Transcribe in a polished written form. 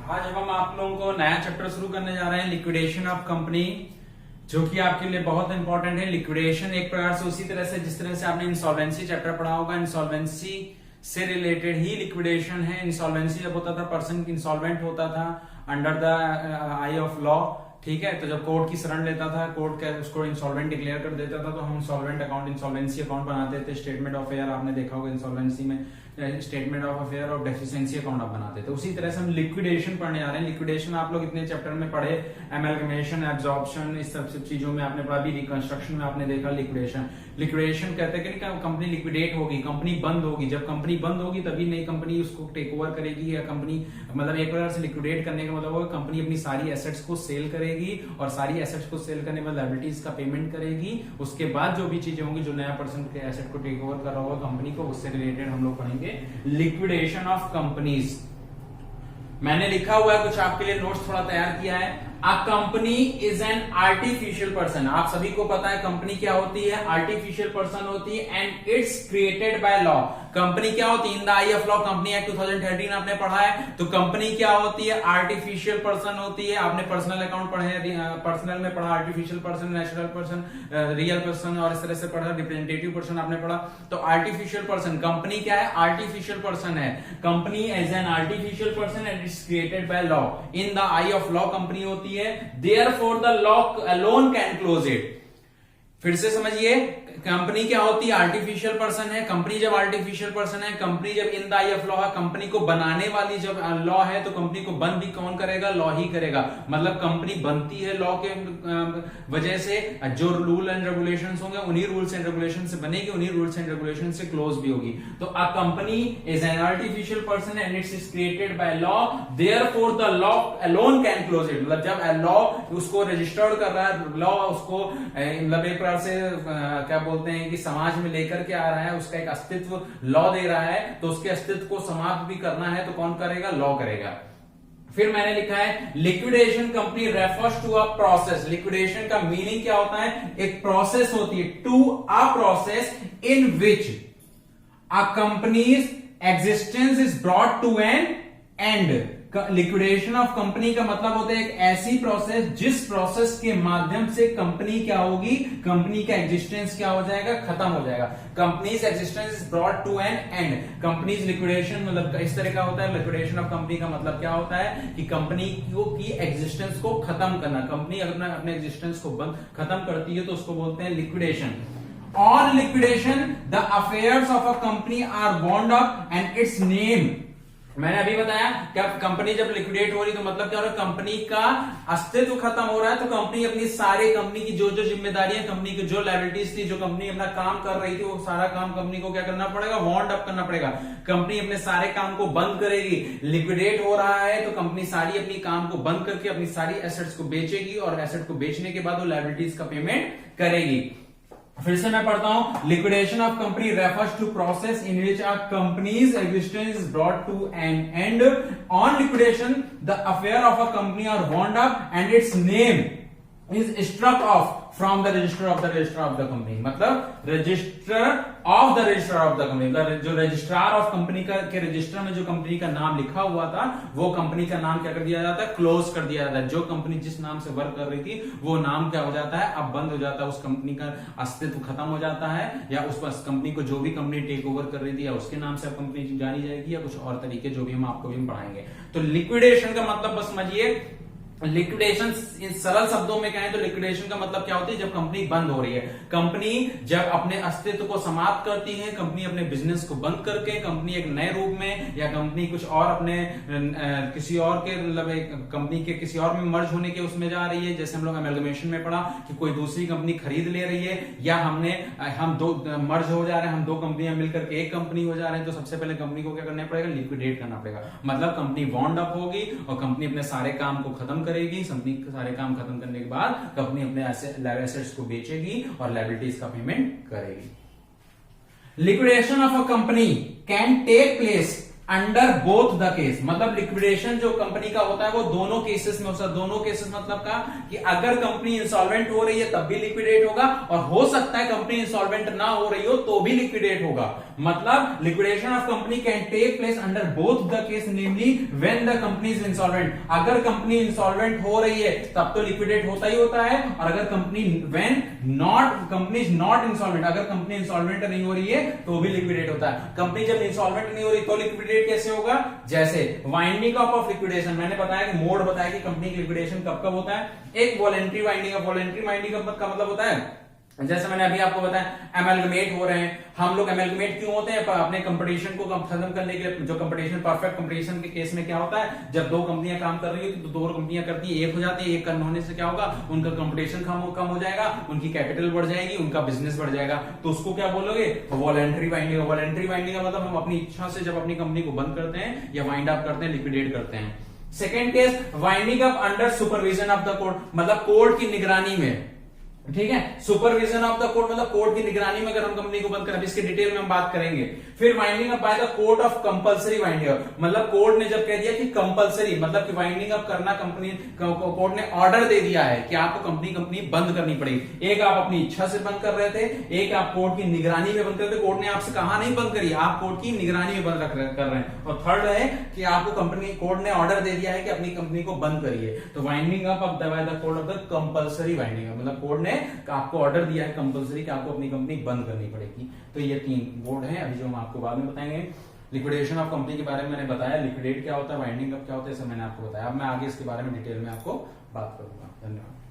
आज हम आप लोगों को नया चैप्टर शुरू करने जा रहे हैं, लिक्विडेशन ऑफ कंपनी, जो कि आपके लिए बहुत इंपॉर्टेंट है। लिक्विडेशन एक प्रकार से उसी तरह से जिस तरह से आपने इंसॉल्वेंसी चैप्टर पढ़ा होगा, इंसॉल्वेंसी से रिलेटेड ही लिक्विडेशन है। इंसॉल्वेंसी जब होता था, पर्सन इंसॉल्वेंट होता था under the eye of law, ठीक है। तो जब कोर्ट की शरण लेता था, कोर्ट का उसको इंसॉल्वेंट डिक्लेयर कर देता था, तो हम इंसॉल्वेंट अकाउंट, इंसॉल्वेंसी अकाउंट बनाते थे। स्टेटमेंट ऑफ अफेयर आपने देखा होगा इंसॉल्वेंसी में, स्टेटमेंट ऑफ अफेयर और डेफिशिएंसी अकाउंट आप बनाते थे। उसी तरह से हम लिक्विडेशन पढ़ने आ रहे हैं। लिक्विडेशन आप लोग इतने चैप्टर में पढ़े, एमलगमेशन, एब्जॉर्प्शन, इस सब चीजों में आपने पढ़ा। भी रिकंस्ट्रक्शन में आपने देखा लिक्विडेशन। लिक्विडेशन कहते हैं कि कंपनी लिक्विडेट होगी, कंपनी बंद होगी। जब कंपनी बंद होगी तभी नई कंपनी उसको टेक ओवर करेगी, या कंपनी मतलब एक प्रकार से लिक्विडेट करने का मतलब होगा कंपनी अपनी सारी एसेट्स को सेल करेगी, और सारी एसेट्स को सेल करने में लायबिलिटीज का पेमेंट करेगी। उसके बाद जो भी चीजें होंगी, जो नया पर्सन के एसेट को टेक ओवर कर रहा होगा कंपनी को, उससे रिलेटेड हम लोग पढ़ेंगे लिक्विडेशन ऑफ कंपनीज। मैंने लिखा हुआ है कुछ आपके लिए नोट्स थोड़ा तैयार किया है। A company is an artificial person. आप सभी को पता है कंपनी क्या होती है, आर्टिफिशियल पर्सन होती है, and it's created by law. Company क्या होती है, इन the eye of law, company act 2013 आपने पढ़ा है। तो कंपनी क्या होती है, आर्टिफिशियल पर्सन होती है। आपने पर्सनल अकाउंट पढ़े हैं, पर्सनल में पढ़ा artificial person, natural person, real person, और इस तरह से पढ़ा रिप्रेजेंटेटिव पर्सन आपने पढ़ा। तो आर्टिफिशियल पर्सन, कंपनी क्या है, आर्टिफिशियल पर्सन है। Company as an artificial person and it's created by law. In the eye of law company होती है, therefore the law alone can close it। फिर से समझिए, कंपनी क्या होती है, आर्टिफिशियल पर्सन है। कंपनी जब आर्टिफिशियल पर्सन है, कंपनी जब इन द आई ऑफ लॉ है, कंपनी को बनाने वाली जब लॉ है, तो कंपनी को बंद भी कौन करेगा, लॉ ही करेगा। मतलब कंपनी बनती है लॉ के वजह से, जो रूल एंड रेगुलेशंस होंगे उन्हीं रूल्स एंड रेगुलेशन से बनेगी, उन्हीं रूल्स एंड रेगुलेशन से क्लोज भी होगी। तो a company is an artificial person and it's is created by law, therefore the law alone can close it. मतलब जब लॉ उसको रजिस्टर्ड कर रहा है, लॉ उसको मतलब एक प्रकार से क्या बोलते हैं कि समाज में लेकर के आ रहा है, उसका एक अस्तित्व लॉ दे रहा है, तो उसके अस्तित्व को समाप्त भी करना है तो कौन करेगा, लॉ करेगा। फिर मैंने लिखा है liquidation company refers to a process. Liquidation का मीनिंग क्या होता है, एक प्रोसेस होती है, to a process in which a company's existence is brought to an end. Liquidation of company का मतलब होता है एक ऐसी प्रोसेस जिस प्रोसेस के माध्यम से कंपनी क्या होगी, कंपनी का एग्जिस्टेंस क्या हो जाएगा, खत्म हो जाएगा। Company's existence is brought to an end. Company's liquidation मतलब इस तरह का होता है। लिक्विडेशन ऑफ कंपनी का मतलब क्या होता है कि कंपनी की एग्जिस्टेंस को खत्म करना। कंपनी अगर अपने एग्जिस्टेंस को खत्म करती है तो उसको बोलते हैं liquidation. On liquidation the affairs of a company are bound up and its name. मैंने अभी बताया क्या, कंपनी जब लिक्विडेट हो रही तो मतलब क्या हो रहा है, कंपनी का अस्तित्व खत्म हो रहा है। तो कंपनी अपनी सारे, कंपनी की जो जो जिम्मेदारियां, कंपनी की जो लायबिलिटीज थी, जो कंपनी अपना काम कर रही थी, वो सारा काम कंपनी को क्या करना पड़ेगा, वाउंड अप करना पड़ेगा। कंपनी अपने सारे काम को बंद करेगी। लिक्विडेट हो रहा है तो कंपनी सारी अपनी काम को बंद करके अपनी सारी एसेट्स को बेचेगी, और एसेट को बेचने के बाद वो लायबिलिटीज का पेमेंट करेगी। फिर से मैं पढ़ता हूं, liquidation of company refers to process in which a company's existence is brought to an end. On liquidation the affair of a company are wound up and its name is struck off from the register of the register of the company. मतलब register of the register of the company, जो registrar of company के register में जो company का नाम लिखा हुआ था, वो कंपनी का नाम क्या कर दिया जाता है, क्लोज कर दिया जाता है। जो कंपनी जिस नाम से वर्क कर रही थी वो नाम क्या हो जाता है, अब बंद हो जाता है। उस कंपनी का अस्तित्व खत्म हो जाता है, या उस कंपनी को जो भी कंपनी टेक ओवर कर रही थी, या उसके नाम से अब कंपनी जानी जाएगी, या कुछ और तरीके जो भी हम आपको भी पढ़ाएंगे। तो लिक्विडेशन का मतलब बस समझिए, लिक्विडेशन इन सरल शब्दों में कहें तो लिक्विडेशन का मतलब क्या होती है, जब कंपनी बंद हो रही है। कंपनी जब अपने अस्तित्व को समाप्त करती है, कंपनी अपने बिजनेस को बंद करके कंपनी एक नए रूप में, या कंपनी कुछ और अपने किसी और के मतलब कंपनी के किसी और में मर्ज होने के उसमें जा रही है। जैसे हम लोग एमलगमेशन में पढ़ा कि कोई दूसरी कंपनी खरीद ले रही है, या हम दो मर्ज हो जा रहे हैं, हम दो कंपनियां मिलकर के एक कंपनी हो जा रहे हैं, तो सबसे पहले कंपनी को क्या करना पड़ेगा, लिक्विडेट करना पड़ेगा। मतलब कंपनी वाउंड अप होगी और कंपनी अपने सारे काम को खत्म करेगी। कंपनी सारे काम खत्म करने के बाद कंपनी अपने एसेट्स को बेचेगी और लायबिलिटीज का पेमेंट करेगी। Liquidation of a company can take place under both the case, मतलब लिक्विडेशन जो कंपनी का होता है वो दोनों केसेस में हो सकता है। दोनों केसेस मतलब का कि अगर कंपनी इंसॉल्वेंट हो रही है तब भी लिक्विडेट होगा, और हो सकता है कंपनी इंसॉल्वेंट ना हो रही हो तो भी लिक्विडेट होगा। मतलब liquidation of company can take place under both the case, namely when the company is insolvent. अगर कंपनी इंसॉल्वेंट हो रही है तब तो लिक्विडेट होता ही होता है, और अगर company company is not insolvent, अगर कंपनी इंसॉल्वेंट नहीं हो रही है तो भी लिक्विडेट होता है। कंपनी जब इंसॉल्वेंट नहीं हो रही तो लिक्विडेट कैसे होगा, जैसे वाइंडिंग अप ऑफ लिक्विडेशन, मैंने बताया कि मोड बताया कि कंपनी की लिक्विडेशन कब कब होता है। एक voluntary winding up, voluntary winding up का मतलब होता है जैसे मैंने अभी आपको बताया एमलगमेट हो रहे हैं, हम लोग एमलगमेट क्यों होते हैं, अपने कंपटीशन को खत्म करने के लिए। जो कंपटीशन परफेक्ट कंपटीशन के केस में क्या होता है, जब दो कंपनियां काम कर रही होती तो दो कंपनियां करती है एक हो जाती है, एक करने होने से क्या होगा, उनका कंपटीशन कम हो जाएगा, उनकी कैपिटल बढ़ जाएगी, उनका बिजनेस बढ़ जाएगा, तो उसको क्या बोलोगे, वॉलेंट्री वाइंडिंग। वॉलेंट्री वाइंडिंग का मतलब हम अपनी इच्छा से जब अपनी कंपनी को बंद करते हैं या वाइंड अप करते हैं, लिक्विडेट करते हैं। Second case winding up under supervision of the court, मतलब कोर्ट की निगरानी में, ठीक है। सुपरविजन ऑफ द कोर्ट मतलब कोर्ट की निगरानी में अगर हम कंपनी को बंद करें, इसके डिटेल में हम बात करेंगे। फिर winding up by the court of compulsory winding up, मतलब कोर्ट ने जब कह दिया कि कंपलसरी, मतलब कि वाइंडिंग अप करना, कंपनी कोर्ट ने ऑर्डर दे दिया है कि आपको कंपनी बंद करनी पड़ेगी। एक आप अपनी इच्छा से बंद कर रहे थे, एक आप कोर्ट की निगरानी में बंद कर रहे थे, कोर्ट ने आपसे कहा नहीं बंद करिए, आप कोर्ट की निगरानी में बंद कर रहे हैं। और थर्ड है कि आपको कंपनी, कोर्ट ने ऑर्डर दे दिया है कि अपनी कंपनी को बंद करिए, तो winding up of the court of the compulsory winding up, मतलब कोर्ट ने आपको ऑर्डर दिया है कंपलसरी कि आपको अपनी कंपनी बंद करनी पड़ेगी। तो ये 3 बोर्ड हैं अभी जो हम आपको बाद में बताएंगे। लिक्विडेशन ऑफ कंपनी के बारे में मैंने बताया, लिक्विडेट क्या होता है, वाइंडिंग अप क्या होता है, सब मैंने आपको बताया। अब मैं आगे इसके बारे में डिटेल में आपको बात करूंगा। धन्यवाद।